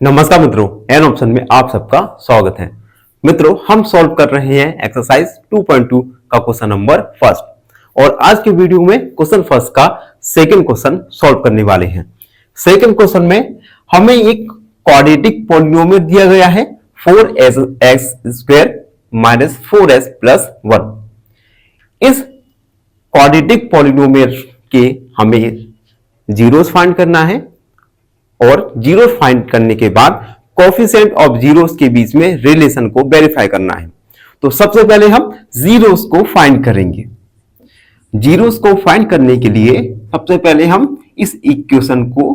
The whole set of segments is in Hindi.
नमस्कार मित्रों, एन ऑप्शन में आप सबका स्वागत है। मित्रों, हम सॉल्व कर रहे हैं एक्सरसाइज 2.2 का क्वेश्चन नंबर फर्स्ट और आज के वीडियो में क्वेश्चन फर्स्ट का सेकंड क्वेश्चन सॉल्व करने वाले हैं। सेकंड क्वेश्चन में हमें एक क्वाड्रेटिक पॉलिनोमियल दिया गया है 4x² माइनस 4s प्लस 1। इस क्वाड्रेटिक पॉलिनोमियल के हमें जीरोस फाइंड करना है और जीरो फाइंड करने के बाद कोएफिशिएंट ऑफ जीरोस के बीच में रिलेशन को वेरीफाई करना है। तो सबसे पहले हम जीरोस को फाइंड करेंगे। जीरोस को फाइंड करने के लिए सबसे पहले हम इस इक्वेशन को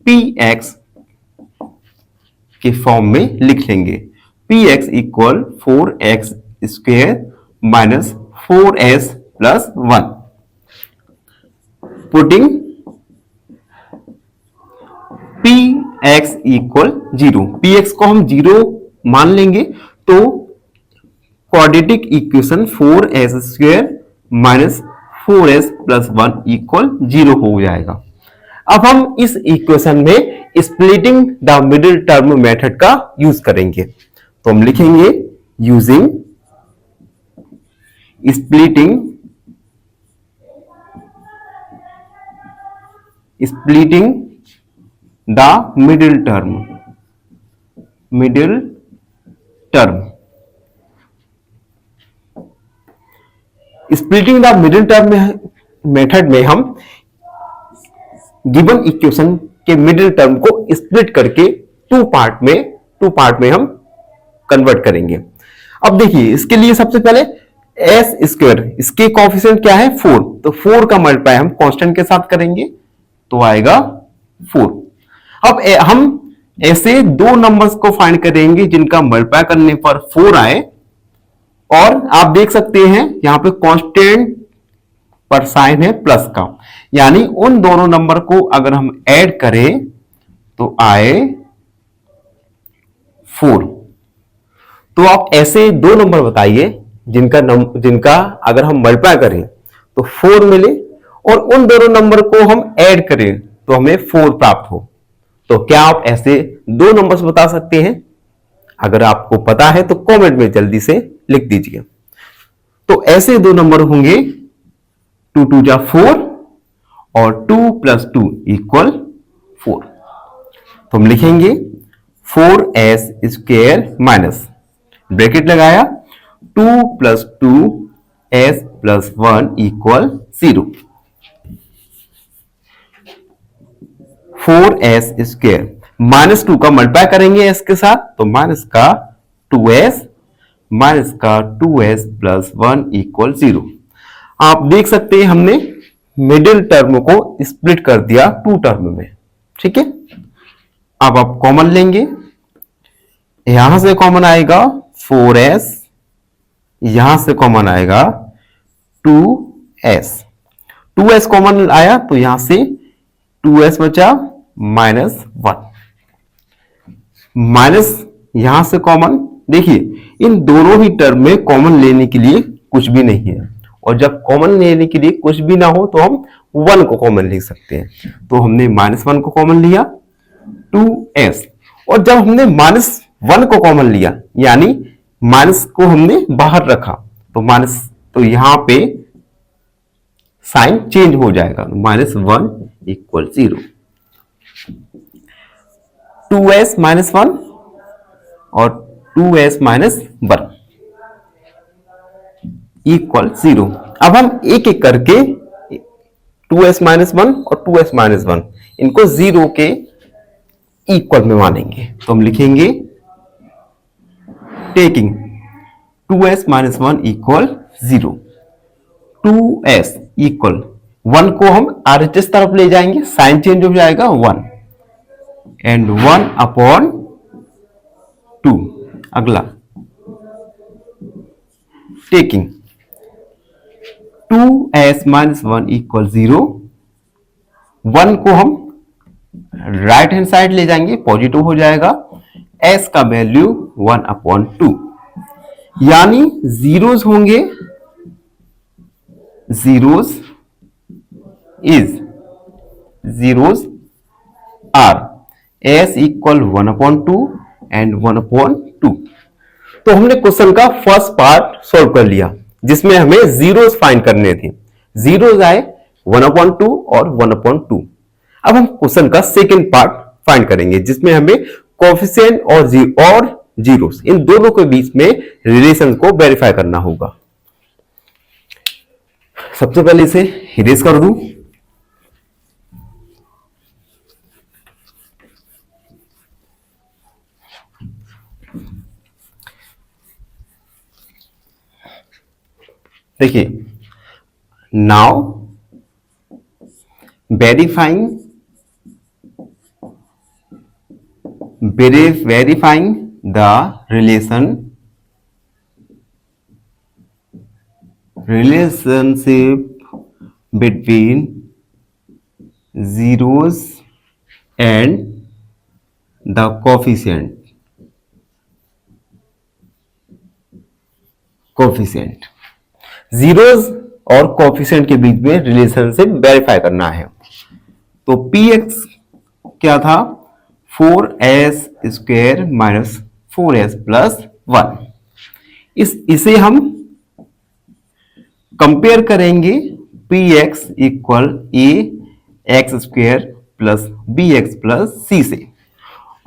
px के फॉर्म में लिख लेंगे। px equal 4x² minus 4s plus 1। Putting px equal 0, px को हम 0 मान लेंगे तो quadratic equation 4s² minus 4s plus 1 equal 0 हो जाएगा। अब हम इस इक्वेशन में splitting the middle term method का यूज करेंगे। तो हम लिखेंगे using splitting the middle term splitting the middle term method में हम गिवन इक्वेशन के मिडिल टर्म को स्प्लिट करके टू पार्ट में हम कन्वर्ट करेंगे। अब देखिए, इसके लिए सबसे पहले s², इसके कोएफिशिएंट क्या है 4, तो 4 का मल्टीप्लाई हम कांस्टेंट के साथ करेंगे तो आएगा 4। अब हम ऐसे दो नंबर्स को फाइंड करेंगे जिनका मल्टीप्लाई करने पर 4 आए और आप देख सकते हैं यहां पे कांस्टेंट पर साइन है प्लस का, यानी उन दोनों नंबर को अगर हम ऐड करें तो आए 4। तो आप ऐसे दो नंबर बताइए जिनका अगर हम मल्टीप्लाई करें तो 4 मिले और उन दोनों नंबर को हम ऐड करें तो हमें 4 प्राप्त हो। तो क्या आप ऐसे दो नंबर्स बता सकते हैं? अगर आपको पता है तो कमेंट में जल्दी से लिख दीजिए। तो ऐसे दो नंबर होंगे 2 2 जा 4 और 2 प्लस 2 इक्वल 4। तो हम लिखेंगे 4s² माइनस ब्रैकेट लगाया 2 plus 2s plus 1 equal 0। 4s² minus 2 का मल्टीप्लाई करेंगे s के साथ तो माइनस का 2s प्लस 1 इक्वल 0। आप देख सकते हैं हमने मिडिल टर्म को स्प्लिट कर दिया टू टर्म में। ठीक है, अब आप कॉमन लेंगे, यहां से कॉमन आएगा 4s, यहां से कॉमन आएगा 2s। 2s कॉमन आया तो यहां से 2s बचा माइनस 1, माइनस यहां से कॉमन। देखिए इन दोनों ही टर्म में कॉमन लेने के लिए कुछ भी नहीं है और जब कॉमन लेने के लिए कुछ भी ना हो तो हम 1 को कॉमन ले सकते हैं। तो हमने -1 को कॉमन लिया 2s, और जब हमने -1 को कॉमन लिया यानी माइनस को हमने बाहर रखा तो यहां पे साइन चेंज हो जाएगा, -1 इक्वल 0। 2s माइनस 1 और 2s माइनस 1 इक्वल 0। अब हम एक एक करके 2s माइनस 1 और 2s माइनस 1 इनको 0 के इक्वल में मानेंगे। तो हम लिखेंगे taking 2s minus 1 equal 0, 2s equal 1 को हम RHS तरफ ले जाएंगे, साइन चेंज हो जाएगा 1 एंड 1 अपॉन 2। अगला टेकिंग 2s माइनस 1 इक्वल 0, 1 को हम राइट हैंड साइड ले जाएंगे, पॉजिटिव हो जाएगा, s का वैल्यू 1 अपॉन 2, यानी जीरोस होंगे, zeros are s equal 1/2 and 1/2। तो हमने क्वेश्चन का फर्स्ट पार्ट सॉल्व कर लिया जिसमें हमें जीरोस फाइंड करने थे। जीरोस आए 1/2 और 1/2। अब हम क्वेश्चन का सेकेंड पार्ट फाइंड करेंगे जिसमें हमें कोएफिशिएंट और जीरोस इन दोनों के बीच में रिलेशन को वेरीफाई करना होगा। सबसे पहले इसे इरेज कर दूं। देखिए, now verifying the relationship between zeros and the coefficient zeros और कोएफिशिएंट के बीच में रिलेशनशिप वेरीफाई करना है। तो px क्या था 4s square minus 4s plus 1। इसे हम कंपेयर करेंगे px equal a x square plus bx plus c से।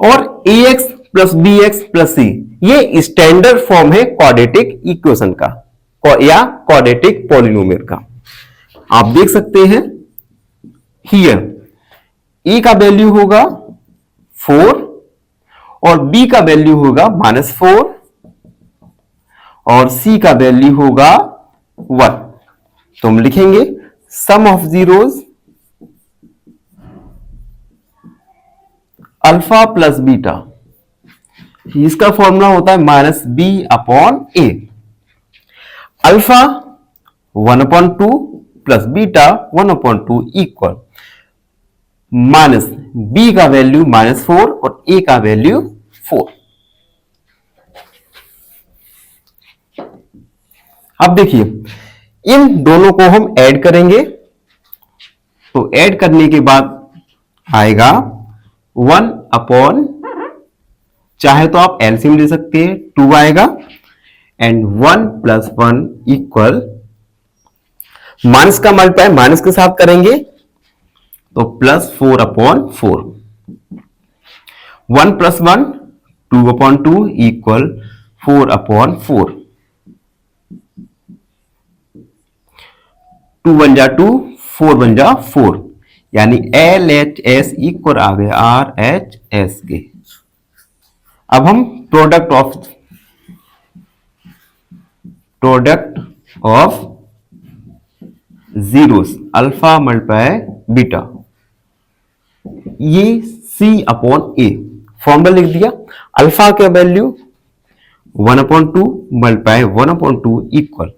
और ax plus bx plus c ये स्टैंडर्ड फॉर्म है क्वाड्रेटिक इक्वेशन का या क्वाड्रेटिक पॉलिनोमियल का। आप देख सकते हैं हियर a का वैल्यू होगा 4 और b का वैल्यू होगा -4 और c का वैल्यू होगा 1। तो हम लिखेंगे sum of zeros alpha plus beta, इसका फॉर्मूला होता है -b/a। Alpha 1/2 plus beta 1/2 equal minus b का वैल्यू -4 और a का वैल्यू 4। अब देखिए इन दोनों को हम ऐड करेंगे। तो ऐड करने के बाद आएगा 1 चाहे तो आप एलसीएम ले सकते हैं 2 आएगा एंड 1 + 1 इक्वल माइनस का मल्टीप्लाई माइनस के साथ करेंगे तो +4/4। 1 + 1 2/2 इक्वल 4/4। 2 × 1 = 2 4 × 1 = 4 यानी LHS इक्वल आ गया RHS के। अब हम product of zeros alpha × beta ये C/A फॉर्मूला लिख दिया। अल्फा का वैल्यू 1/2 × 1/2 इक्वल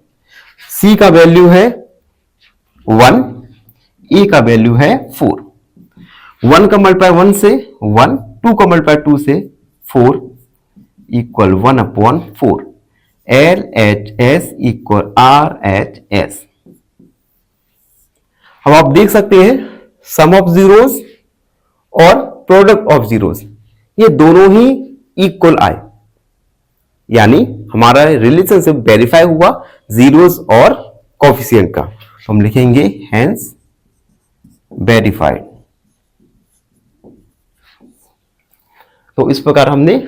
C का वैल्यू है 1, A का वैल्यू है 4। 1 का मल्टीप्लाई 1 से 1, 2 का मल्टीप्लाई 2 से 4 इक्वल 1/4। LHS equal RHS। अब आप देख सकते हैं सम ऑफ जीरोस और प्रोडक्ट ऑफ जीरोस ये दोनों ही इक्वल आए यानी हमारा रिलेशनशिप वेरीफाई हुआ जीरोस और कोएफिशिएंट का। तो हम लिखेंगे हेंस वेरीफाइड। तो इस प्रकार हमने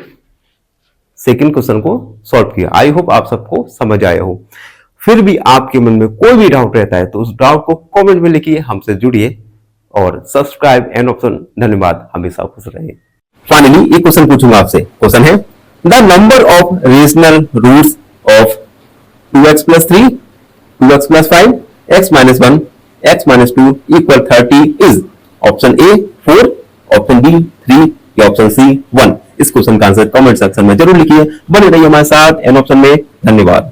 सेकंड क्वेश्चन को सॉल्व किया। आई होप आप सबको समझ आया हो। फिर भी आपके मन में कोई भी डाउट रहता है तो उस डाउट को कमेंट में लिखिए, हमसे जुड़िए और सब्सक्राइब एंड ऑप्शन। धन्यवाद, हमेशा खुश रहिए। फाइनली एक क्वेश्चन पूछूंगा आपसे। क्वेश्चन है the number of rational roots of 2x + 3, 2x + 5, x - 1, x - 2 = 30 is option A 4, option B 3 या ऑप्शन सी 1। इस क्वेश्चन का आंसर कमेंट सेक्शन में जरूर लिखिए। बने रहिए हमारे साथ एन ऑप्शन में। धन्यवाद।